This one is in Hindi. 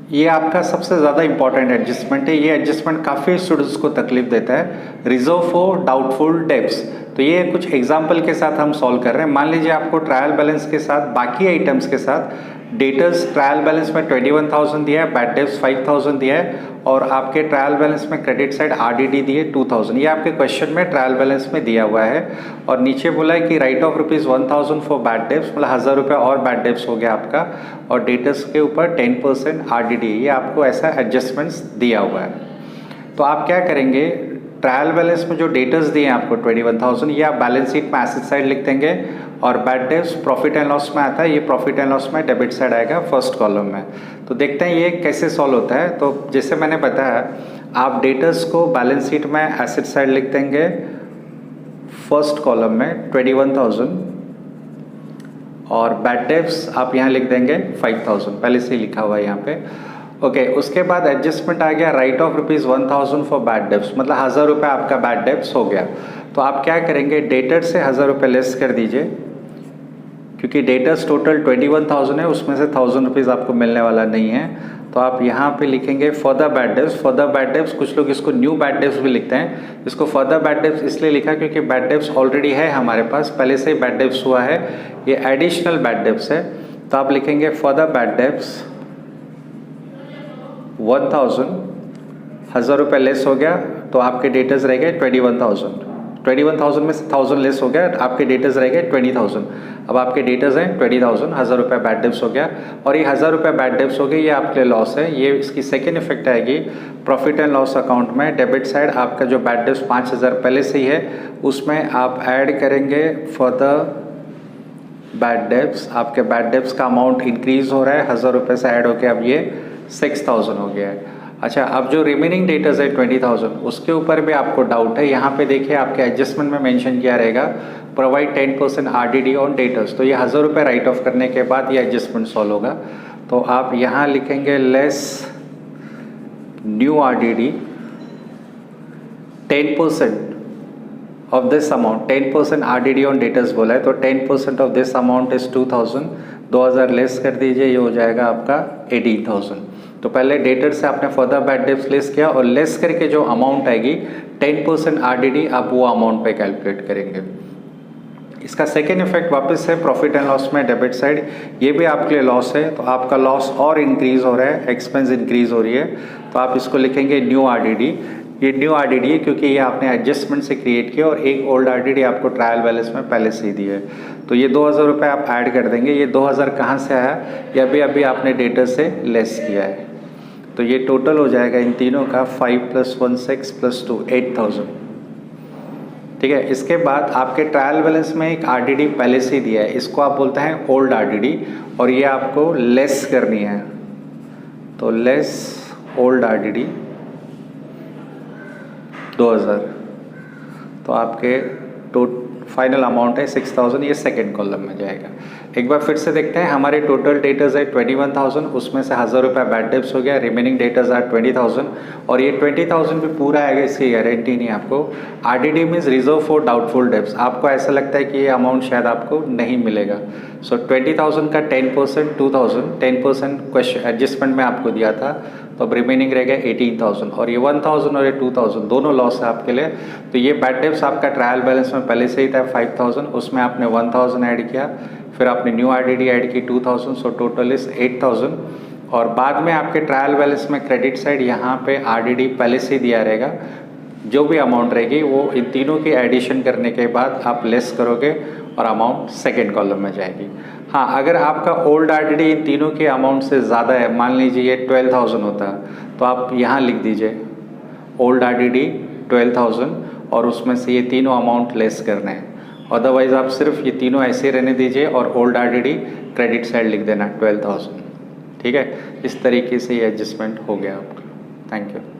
ये आपका सबसे ज़्यादा इंपॉर्टेंट एडजस्टमेंट है। ये एडजस्टमेंट काफ़ी स्टूडेंट्स को तकलीफ देता है। रिजर्व फॉर डाउटफुल डेब्ट्स, तो ये कुछ एग्जाम्पल के साथ हम सॉल्व कर रहे हैं। मान लीजिए आपको ट्रायल बैलेंस के साथ बाकी आइटम्स के साथ डेटर्स ट्रायल बैलेंस में 21,000 दिया है, बैड डेब्ट्स 5,000 दिया है और आपके ट्रायल बैलेंस में क्रेडिट साइड आरडीडी दिए 2,000। ये आपके क्वेश्चन में ट्रायल बैलेंस में दिया हुआ है और नीचे बोला है कि right of ₹1,000 for bad debts, मतलब 1,000 रुपये और बैड डेब्ट्स हो गया आपका, और डेटर्स के ऊपर 10% आरडीडी। ये आपको ऐसा एडजस्टमेंट्स दिया हुआ है। तो आप क्या करेंगे, ट्रायल बैलेंस में जो डेटर्स दिए हैं आपको 21,000, ये आप बैलेंस शीट में एसेट साइड लिख देंगे और bad debts profit and loss में आता है, ये प्रॉफिट एंड लॉस में डेबिट साइड आएगा फर्स्ट कॉलम में। तो देखते हैं ये कैसे सॉल्व होता है। तो जैसे मैंने बताया, आप डेटर्स को बैलेंस शीट में एसेट साइड लिख देंगे फर्स्ट कॉलम में 21,000 और बैड डेब्ट्स आप यहाँ लिख देंगे 5,000, पहले से ही लिखा हुआ है यहाँ पे। ओके, उसके बाद एडजस्टमेंट आ गया right of ₹1,000 for bad debts, मतलब 1,000 रुपये आपका बैड डेब्ट्स हो गया। तो आप क्या करेंगे, डेटर से 1,000 रुपये लेस कर दीजिए, क्योंकि डेटर्स टोटल 21,000 है, उसमें से 1,000 रुपीज़ आपको मिलने वाला नहीं है। तो आप यहाँ पे लिखेंगे for the bad debts. For the bad debts, कुछ लोग इसको न्यू बैड डेब्ट्स भी लिखते हैं। इसको फॉर द बैड डेब्ट्स इसलिए लिखा क्योंकि बैड डेब्ट्स ऑलरेडी है हमारे पास, पहले से ही बैड डेब्ट्स हुआ है, ये एडिशनल बैड डेब्ट्स है। तो आप लिखेंगे फॉर द बैड डेब्ट्स 1,000 रुपये लेस हो गया, तो आपके डेटर्स रह गए 21,000 में से 1,000 लेस हो गया, आपके डेटर्स रह गए 20,000। अब आपके डेटर्स हैं 20,000, 1,000 रुपये बैड डेब्ट्स हो गया और ये 1,000 रुपये बैड डेब्ट्स हो गए, ये आपके लिए लॉस है। ये इसकी सेकेंड इफेक्ट आएगी प्रॉफिट एंड लॉस अकाउंट में। डेबिट साइड आपका जो बैड डेब्ट्स 5,000 पहले से ही है, उसमें आप ऐड करेंगे फॉर द बैड डेब्ट्स। आपके बैड डेब्ट्स का अमाउंट इंक्रीज हो रहा है, 1,000 रुपये से ऐड होकर अब ये 6,000 हो गया है। अच्छा, अब जो रिमेनिंग डेटर्स है 20,000, उसके ऊपर भी आपको डाउट है। यहाँ पे देखिए आपके एडजस्टमेंट में मेंशन किया रहेगा प्रोवाइड 10% आरडीडी ऑन डेटर्स। तो ये 1,000 रुपये राइट ऑफ करने के बाद ये एडजस्टमेंट सॉल्व होगा। तो आप यहाँ लिखेंगे less new RDD 10% of this amount, 10% RDD on debtors बोला है, तो 10% of this amount is 2,000। 2,000 less कर दीजिए, ये हो जाएगा आपका 18,000। तो पहले डेटर से आपने फर्दर बैड डेब्ट्स लेस किया और लेस करके जो अमाउंट आएगी 10% आरडीडी, आप वो अमाउंट पे कैलकुलेट करेंगे। इसका सेकेंड इफेक्ट वापस है प्रॉफिट एंड लॉस में डेबिट साइड, ये भी आपके लिए लॉस है, तो आपका लॉस और इंक्रीज हो रहा है, एक्सपेंस इंक्रीज हो रही है। तो आप इसको लिखेंगे न्यू आरडीडी। ये न्यू आरडीडी है क्योंकि ये आपने एडजस्टमेंट से क्रिएट किया और एक ओल्ड आरडीडी आपको ट्रायल बैलेंस में पहले से ही दी है। तो ये 2,000 रुपये आप ऐड कर देंगे। ये 2,000 कहाँ से आया, ये अभी आपने डेटर से लेस किया है। तो ये टोटल हो जाएगा इन तीनों का 5 + 1 6 + 2 8,000। ठीक है, इसके बाद आपके ट्रायल बैलेंस में एक आरडीडी पहले से ही दिया है, इसको आप बोलते हैं ओल्ड आरडीडी और ये आपको लेस करनी है। तो लेस ओल्ड आरडीडी 2,000, तो आपके फाइनल अमाउंट है 6,000, ये सेकेंड कॉलम में जाएगा। एक बार फिर से देखते हैं, हमारे टोटल डेटर्स है 21,000, उसमें से 1,000 रुपये बैड डेब्ट्स हो गया, रिमेनिंग डेटर्स आर 20,000 और ये 20,000 भी पूरा आएगा, इसकी गारंटी नहीं आपको। RDD means reserve for doubtful debts, आपको ऐसा लगता है कि ये अमाउंट शायद आपको नहीं मिलेगा। सो 20,000 का 10% 2,000, 10% क्वेश्चन एडजस्टमेंट में आपको दिया था, तो अब रिमेनिंग रह गया 18,000 और ये 1,000 और ये 2,000 दोनों लॉस है आपके लिए। तो ये बैड डेब्ट्स आपका ट्रायल बैलेंस में पहले से ही था 5,000, उसमें आपने 1,000 ऐड किया, फिर आपने न्यू आरडीडी ऐड की 2,000, सो टोटल इज 8,000 और बाद में आपके ट्रायल बैलेंस में क्रेडिट साइड यहाँ पे आरडीडी पहले से ही दिया रहेगा। जो भी अमाउंट रहेगी वो इन तीनों की एडिशन करने के बाद आप लेस करोगे और अमाउंट सेकेंड कॉलम में जाएगी। हाँ, अगर आपका ओल्ड आरडीडी इन तीनों के अमाउंट से ज़्यादा है, मान लीजिए ये 12,000 होता है, तो आप यहाँ लिख दीजिए ओल्ड आरडीडी 12,000 और उसमें से ये तीनों अमाउंट लेस करने हैं। अदरवाइज आप सिर्फ ये तीनों ऐसे रहने दीजिए और ओल्ड आरडीडी क्रेडिट साइड लिख देना 12,000। ठीक है, इस तरीके से ये एडजस्टमेंट हो गया आपका। Thank you.